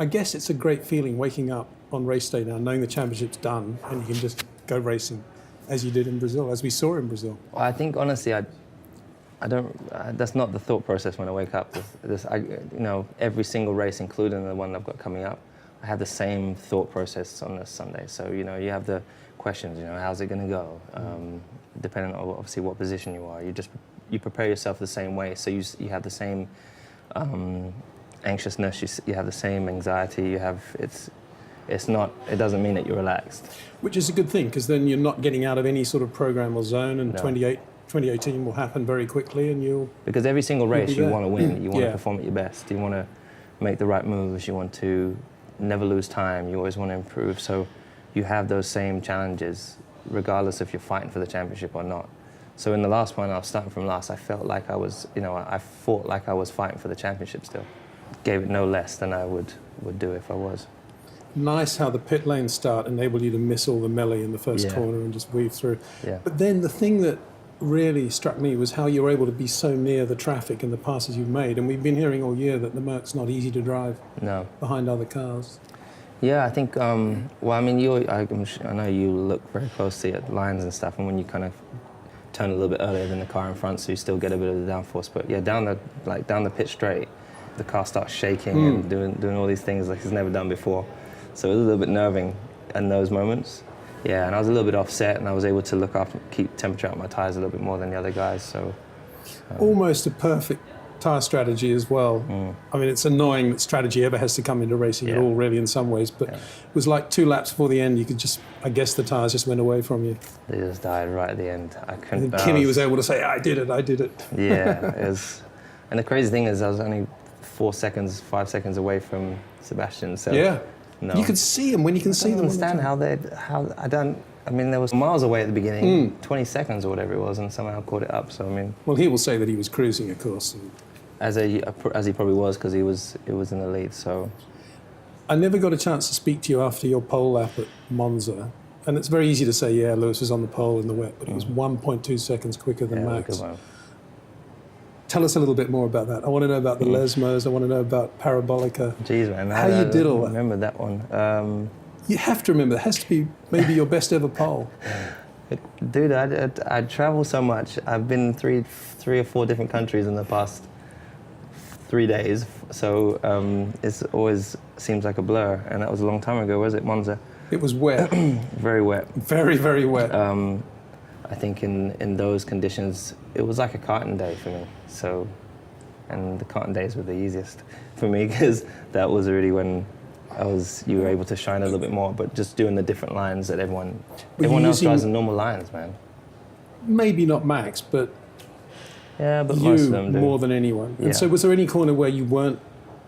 I guess it's a great feeling waking up on race day now, knowing the championship's done, and you can just go racing, as you did in Brazil, as we saw in Brazil. Well, I think honestly, I don't. That's not the thought process when I wake up. Every single race, including the one I've got coming up, I have the same thought process on this Sunday. So you have the questions. How's it going to go? Depending on obviously what position you are, you prepare yourself the same way. So you have the same anxiousness. You have the same anxiety. It doesn't mean that you're relaxed. Which is a good thing, because then you're not getting out of any sort of program or zone, and 2018 will happen very quickly, and because every single race you want to win. You want to perform at your best. You want to make the right moves. You want to never lose time. You always want to improve. So you have those same challenges, regardless if you're fighting for the championship or not. So in the last one, I was starting from last. I felt like I was, I fought like I was fighting for the championship still. Gave it no less than I would do if I was. Nice how the pit lane start enabled you to miss all the melee in the first corner and just weave through. Yeah. But then the thing that really struck me was how you were able to be so near the traffic and the passes you've made. And we've been hearing all year that the Merc's not easy to drive behind other cars. Yeah, I think, I know you look very closely at lines and stuff, and when you kind of turn a little bit earlier than the car in front, so you still get a bit of the downforce. But yeah, down the pit straight, the car starts shaking and doing all these things like it's never done before. So it was a little bit nerving in those moments. Yeah, and I was a little bit offset, and I was able to look after, keep temperature out my tyres a little bit more than the other guys. So almost a perfect tyre strategy as well. I mean, it's annoying that strategy ever has to come into racing at all, really, in some ways. But it was like 2 laps before the end, you could just, I guess the tyres just went away from you. They just died right at the end. I couldn't. And Kimi was able to say, I did it. Yeah, it was. And the crazy thing is, I was only 5 seconds away from Sebastian. So no. You could see him when you can see them. I don't understand there was miles away at the beginning, 20 seconds or whatever it was, and somehow caught it up. So well, he will say that he was cruising, of course. As he probably was, because it was in the lead. So I never got a chance to speak to you after your pole lap at Monza, and it's very easy to say, yeah, Lewis was on the pole in the wet, but it was 1.2 seconds quicker than Max. Tell us a little bit more about that. I want to know about the Lesmos. I want to know about Parabolica. Jeez, man. How you did all that. Remember that one. You have to remember. It has to be maybe your best ever pole. Dude, I travel so much. I've been in three or four different countries in the past 3 days. So it always seems like a blur. And that was a long time ago. Was it Monza? It was wet. Very wet. Very, very wet. I think in those conditions, it was like a karting day for me. So, and the karting days were the easiest for me, because that was really when you were able to shine a little bit more, but just doing the different lines that everyone else drives in normal lines, man. Maybe not Max, but most of them do. More than anyone. And so was there any corner where you weren't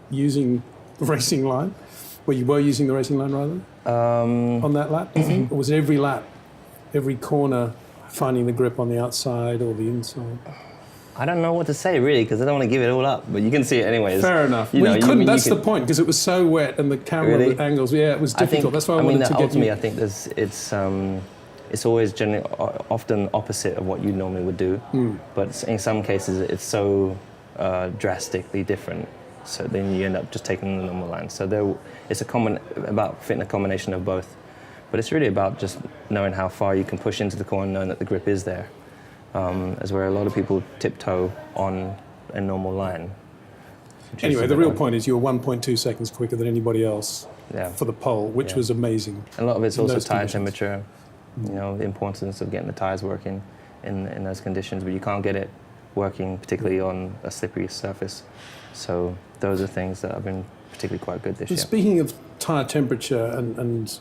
using the racing line? Where you were using the racing line rather? On that lap, do you think? Or was it every lap, every corner, finding the grip on the outside or the inside? I don't know what to say, really, because I don't want to give it all up, but you can see it anyways. Fair enough. You couldn't, that's the point, because it was so wet and the camera angles, it was difficult. That's why I wanted to get you. I think it's always often opposite of what you normally would do, but in some cases it's so drastically different, so then you end up just taking the normal line. So it's about fitting a combination of both. But it's really about just knowing how far you can push into the corner, knowing that the grip is there. As where a lot of people tiptoe on a normal line. Anyway, the real point is you were 1.2 seconds quicker than anybody else for the pole, which was amazing. A lot of it's also tyre temperature, the importance of getting the tyres working in those conditions, but you can't get it working particularly on a slippery surface. So those are things that have been particularly quite good this year. Speaking of tyre temperature and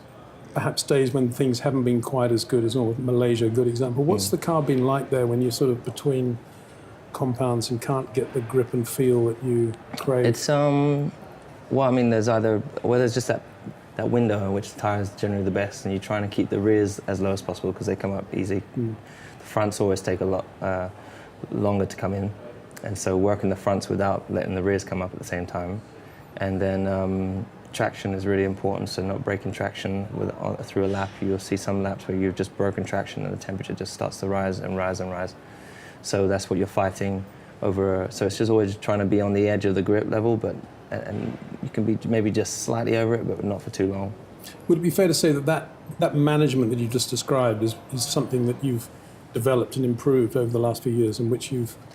perhaps days when things haven't been quite as good as normal, Malaysia, a good example. What's the car been like there when you're sort of between compounds and can't get the grip and feel that you crave? It's, there's just that window in which the tyre is generally the best, and you're trying to keep the rears as low as possible because they come up easy. The fronts always take a lot longer to come in, and so working the fronts without letting the rears come up at the same time. And then traction is really important, so not breaking traction through a lap. You'll see some laps where you've just broken traction and the temperature just starts to rise and rise and rise. So that's what you're fighting over. So it's just always trying to be on the edge of the grip level, but and you can be maybe just slightly over it, but not for too long. Would it be fair to say that management that you just described is something that you've developed and improved over the last few years, in which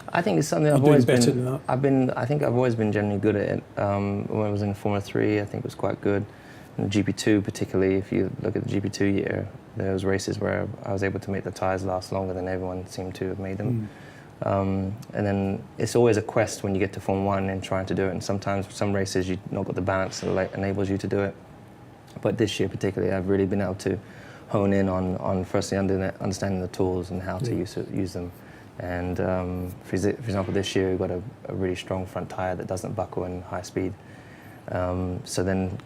I think it's something I've always been. I think I've always been generally good at it. When I was in Formula 3, I think it was quite good. In GP2 particularly, if you look at the GP2 year, there was races where I was able to make the tyres last longer than everyone seemed to have made them. And then it's always a quest when you get to Formula 1 and trying to do it. And sometimes some races you've not got the balance that enables you to do it. But this year particularly, I've really been able to hone in on firstly understanding the tools and how to use them. And for example, this year we've got a really strong front tyre that doesn't buckle in high speed. So then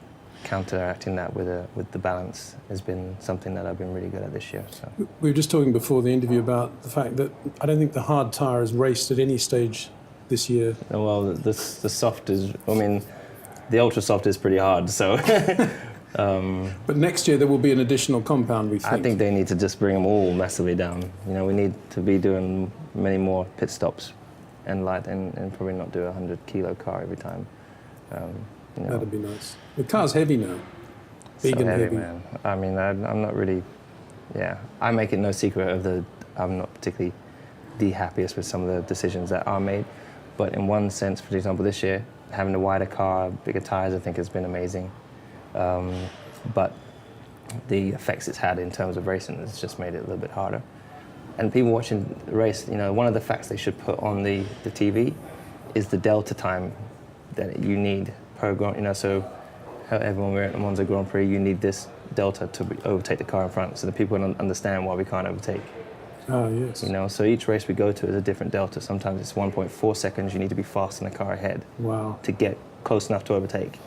counteracting that with the balance has been something that I've been really good at this year. So. We were just talking before the interview about the fact that I don't think the hard tyre has raced at any stage this year. Well, the soft is, I mean, the ultra soft is pretty hard, so. But next year there will be an additional compound, we think. I think they need to just bring them all massively down. You know, we need to be doing many more pit stops and probably not do a 100-kilo car every time. You know. That'd be nice. The car's heavy now. Big and heavy. Man. I mean, I'm not really. Yeah, I make it no secret I'm not particularly the happiest with some of the decisions that are made. But in one sense, for example, this year, having a wider car, bigger tyres, I think has been amazing. But the effects it's had in terms of racing has just made it a little bit harder. And people watching the race, you know, one of the facts they should put on the TV is the delta time that you need per Grand. You know, so everyone we're at the Monza Grand Prix, you need this delta to overtake the car in front, so that people can understand why we can't overtake. Ah, yes. You know, so each race we go to is a different delta. Sometimes it's 1.4 seconds. You need to be fast in the car ahead. Wow. To get close enough to overtake.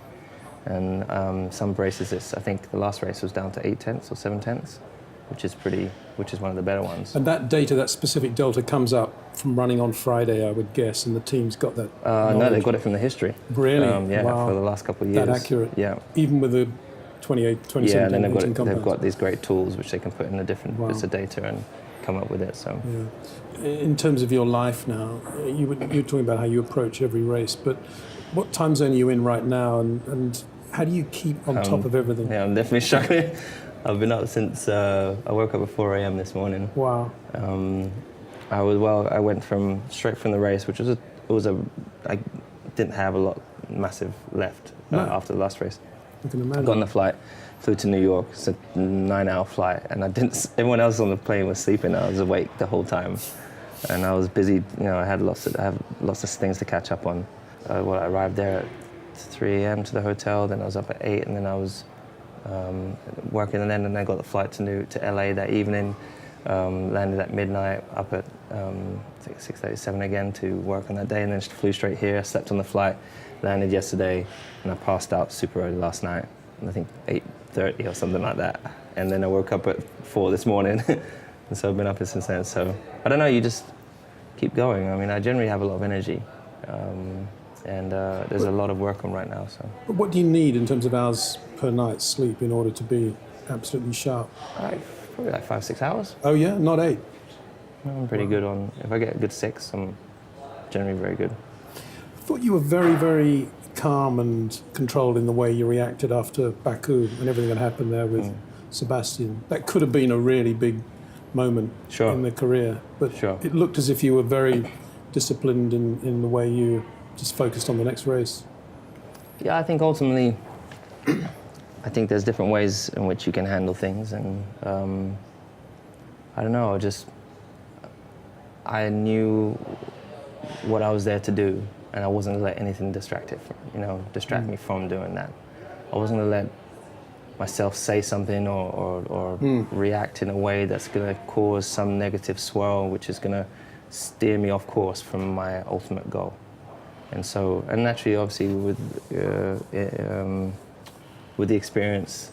And some races, I think the last race was down to 8/10 or 7/10, which is one of the better ones. And that data, that specific delta, comes up from running on Friday, I would guess, and the team's got that. No, they got it from the history. Really? Yeah, wow. for the last couple of years. That accurate? Yeah. Even with the 2017 Yeah, and then compounds. they've got these great tools which they can put in the different Wow. bits of data and come up with it. So. Yeah. In terms of your life now, you're talking about how you approach every race, but what time zone are you in right now, and how do you keep on top of everything? Yeah, I'm definitely struggling. I've been up since I woke up at 4 a.m. this morning. Wow. I went straight from the race, which I didn't have a lot massive left after the last race. I can imagine. Got on the flight, flew to New York. It's a 9-hour flight, and everyone else on the plane was sleeping. I was awake the whole time, and I was busy. You know, I have lots of things to catch up on. I arrived there at 3 a.m. to the hotel. Then I was up at 8, and then I was working, and then I got the flight to LA that evening. Landed at midnight, up at I think 6:37 again to work on that day, and then flew straight here. Slept on the flight, landed yesterday, and I passed out super early last night. I think 8:30 or something like that. And then I woke up at 4 this morning, and so I've been up since then. So I don't know. You just keep going. I mean, I generally have a lot of energy, and there's a lot of work on right now. So. But what do you need in terms of hours per night sleep in order to be absolutely sharp? Probably like 5-6 hours. Oh yeah, not 8. I'm pretty good on. If I get a good 6, I'm generally very good. I thought you were very, very calm and controlled in the way you reacted after Baku and everything that happened there with Sebastian. That could have been a really big moment in the career, but it looked as if you were very disciplined in the way you just focused on the next race. Yeah, I think ultimately, I think there's different ways in which you can handle things, and I don't know, I knew what I was there to do, and I wasn't gonna let anything distract me from doing that. I wasn't gonna let myself say something or react in a way that's gonna cause some negative swirl, which is gonna steer me off course from my ultimate goal. And naturally, obviously, with the experience,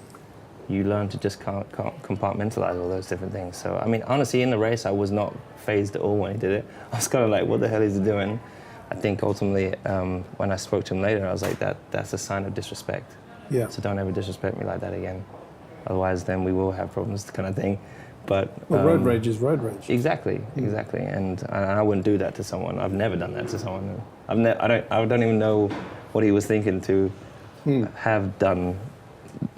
you learn to just compartmentalize all those different things. So, I mean, honestly, in the race, I was not fazed at all when he did it. I was kind of like, what the hell is he doing? I think ultimately, when I spoke to him later, I was like, that's a sign of disrespect. Yeah. So don't ever disrespect me like that again. Otherwise, then we will have problems, kind of thing. But road rage is road rage. Exactly. And I wouldn't do that to someone. I've never done that to someone. I don't even know what he was thinking to have done,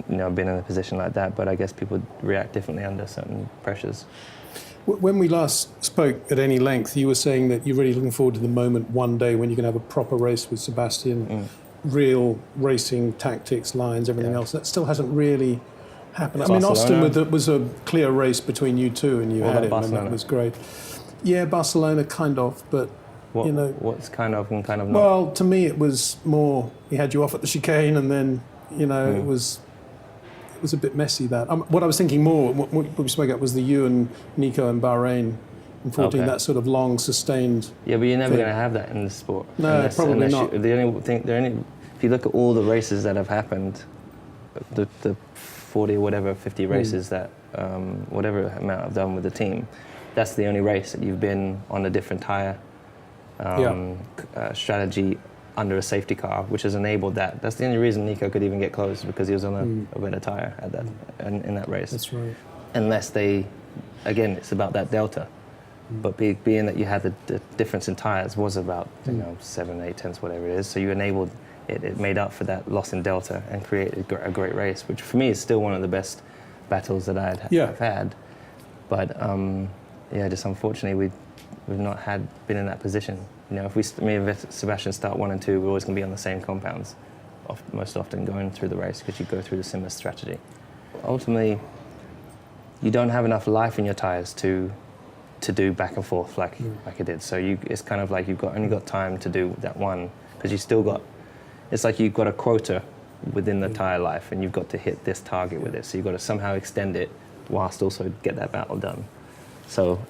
been in a position like that. But I guess people react differently under certain pressures. When we last spoke at any length, you were saying that you're really looking forward to the moment one day when you can have a proper race with Sebastian, real racing tactics, lines, everything else. That still hasn't really happened. I mean, Barcelona. Austin was a clear race between you two, and you had it, Barcelona? and that was great. Yeah, Barcelona, kind of, but What's kind of and kind of not? Well, to me, it was more. He had you off at the chicane, and then it was a bit messy. That what I was thinking more. What we spoke about was the you and Nico in Bahrain in 14. Okay. That sort of long sustained. Yeah, but you're never going to have that in the sport. No, probably not. If you look at all the races that have happened, the 40 or whatever, 50 races that whatever amount I've done with the team, that's the only race that you've been on a different tyre strategy under a safety car, which has enabled that. That's the only reason Nico could even get close, because he was on a better tyre at that in that race. That's right. Unless again, it's about that delta. But being that you had the difference in tyres was about 7, 8 tenths, whatever it is. So you enabled it made up for that loss in delta and created a great race, which for me is still one of the best battles that I've had. But just unfortunately we've not been in that position. If me and Sebastian start 1 and 2, we're always going to be on the same compounds, most often going through the race, because you go through the similar strategy. Ultimately, you don't have enough life in your tyres to do back and forth like it did. So it's kind of like you've only got time to do that one, because you still got. It's like you've got a quota within the tyre life, and you've got to hit this target with it. So you've got to somehow extend it whilst also get that battle done. So.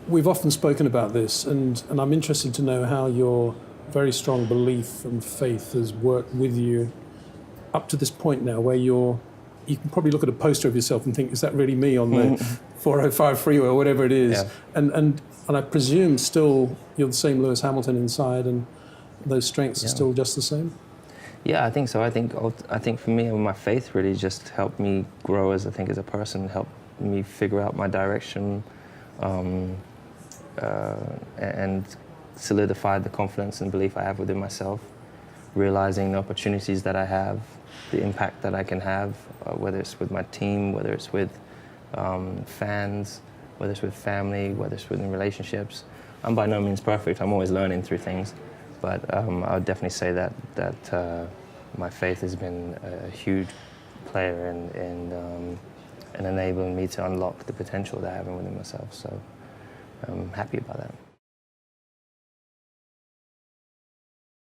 We've often spoken about this, and I'm interested to know how your very strong belief and faith has worked with you up to this point now, where you can probably look at a poster of yourself and think, is that really me on the 405 freeway or whatever it is? Yeah. And I presume still you're the same Lewis Hamilton inside, and those strengths are still just the same? Yeah, I think so. I think for me, my faith really just helped me grow as a person, helped me figure out my direction, and solidified the confidence and belief I have within myself, realizing the opportunities that I have, the impact that I can have, whether it's with my team, whether it's with fans, whether it's with family, whether it's within relationships. I'm by no means perfect. I'm always learning through things, but I would definitely say that my faith has been a huge player in enabling me to unlock the potential that I have within myself. So I'm happy about that.